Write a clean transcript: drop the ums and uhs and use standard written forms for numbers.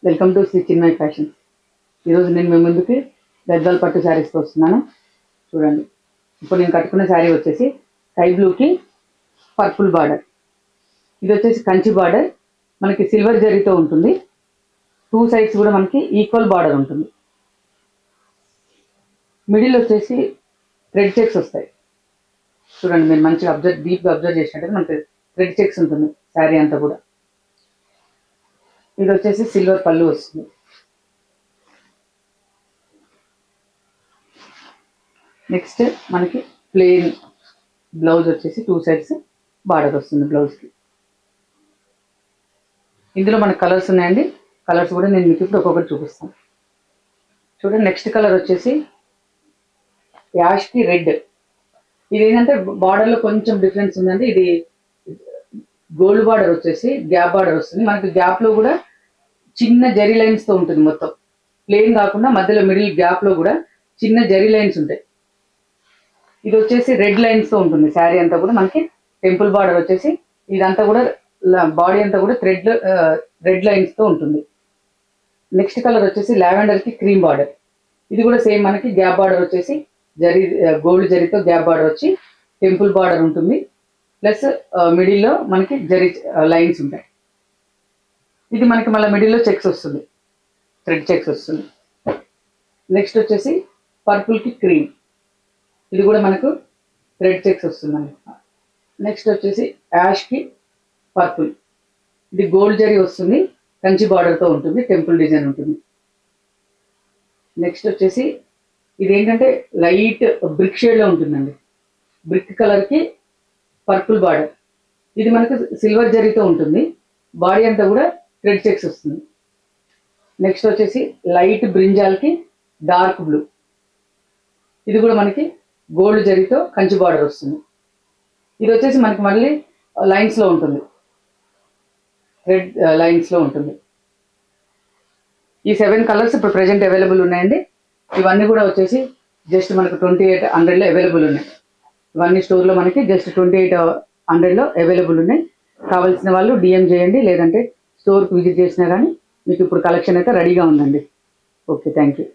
Welcome to Shri Chinmay fashions. ఈరోజు నేను మీ ముందుకి గద్వాల్ పట్టు శారీస్తో వస్తున్నాను. చూడండి, ఇప్పుడు నేను కట్టుకున్న శారీ వచ్చేసి స్కై బ్లూకి పర్పుల్ బార్డర్. ఇది వచ్చేసి కంచి బార్డర్, మనకి సిల్వర్ జరీతో ఉంటుంది. టూ సైడ్స్ కూడా మనకి ఈక్వల్ బార్డర్ ఉంటుంది. మిడిల్ వచ్చేసి థ్రెడ్ చెక్స్ వస్తాయి. చూడండి, మీరు మంచిగా డీప్గా అబ్జర్వ్ చేసినట్టు మనకి థ్రెడ్ చెక్స్ ఉంటుంది శారీ అంతా కూడా. ఇది వచ్చేసి సిల్వర్ పళ్ళు వస్తుంది. నెక్స్ట్ మనకి ప్లెయిన్ బ్లౌజ్ వచ్చేసి టూ సైడ్స్ బార్డర్ వస్తుంది బ్లౌజ్కి. ఇందులో మనకు కలర్స్ ఉన్నాయండి. కలర్స్ కూడా నేను మీకు ఇప్పుడు ఒక్కొక్కటి చూపిస్తాను. చూడండి, నెక్స్ట్ కలర్ వచ్చేసి యాష్కి రెడ్. ఇది ఏంటంటే బార్డర్లో కొంచెం డిఫరెన్స్ ఉందండి. ఇది గోల్డ్ బార్డర్ వచ్చేసి గ్యాప్ బార్డర్ వస్తుంది. మనకి గ్యాప్లో కూడా చిన్న జరీ లైన్స్తో ఉంటుంది. మొత్తం ప్లెయిన్ కాకుండా మధ్యలో మిడిల్ గ్యాప్లో కూడా చిన్న జరీ లైన్స్ ఉంటాయి. ఇది వచ్చేసి రెడ్ లైన్స్తో ఉంటుంది శారీ అంతా కూడా. మనకి టెంపుల్ బార్డర్ వచ్చేసి ఇదంతా కూడా బాడీ అంతా కూడా రెడ్ లైన్స్తో ఉంటుంది. నెక్స్ట్ కలర్ వచ్చేసి లావెండర్కి క్రీమ్ బార్డర్. ఇది కూడా సేమ్ మనకి గ్యాప్ బార్డర్ వచ్చేసి గోల్డ్ జరీతో గ్యాప్ బార్డర్ వచ్చి టెంపుల్ బార్డర్ ఉంటుంది. ప్లస్ మిడిల్లో మనకి జరీ లైన్స్ ఉంటాయి. ఇది మనకి మళ్ళీ మిడిల్లో చెక్స్ వస్తుంది, థ్రెడ్ చెక్స్ వస్తుంది. నెక్స్ట్ వచ్చేసి పర్పుల్కి క్రీమ్. ఇది కూడా మనకు థ్రెడ్ చెక్స్ వస్తుందండి. నెక్స్ట్ వచ్చేసి యాష్కి పర్పుల్. ఇది గోల్డ్ జరీ వస్తుంది, కంచి బార్డర్తో ఉంటుంది, టెంపుల్ డిజైన్ ఉంటుంది. నెక్స్ట్ వచ్చేసి ఇది ఏంటంటే లైట్ బ్రిక్ షేడ్లో ఉంటుందండి. బ్రిక్ కలర్కి పర్పుల్ బార్డర్. ఇది మనకు సిల్వర్ జరీతో ఉంటుంది. బాడీ అంతా కూడా థ్రెడ్ చెక్స్ వస్తుంది. నెక్స్ట్ వచ్చేసి లైట్ బ్రింజాల్కి డార్క్ బ్లూ. ఇది కూడా మనకి గోల్డ్ జరీతో కంచి బార్డర్ వస్తుంది. ఇది వచ్చేసి మనకి మళ్ళీ లైన్స్లో ఉంటుంది, రెడ్ లైన్స్లో ఉంటుంది. ఈ 7 కలర్స్ ఇప్పుడు ప్రజెంట్ అవైలబుల్ ఉన్నాయండి. ఇవన్నీ కూడా వచ్చేసి జస్ట్ మనకు 2800లో అవైలబుల్ ఉన్నాయి. ఇవన్నీ స్టోర్లో మనకి జస్ట్ 2800లో అవైలబుల్ ఉన్నాయి. కావాల్సిన వాళ్ళు DM చేయండి, లేదంటే స్టోర్కి విజిట్ చేసినా కానీ మీకు ఇప్పుడు కలెక్షన్ అయితే రెడీగా ఉందండి. Okay, thank you.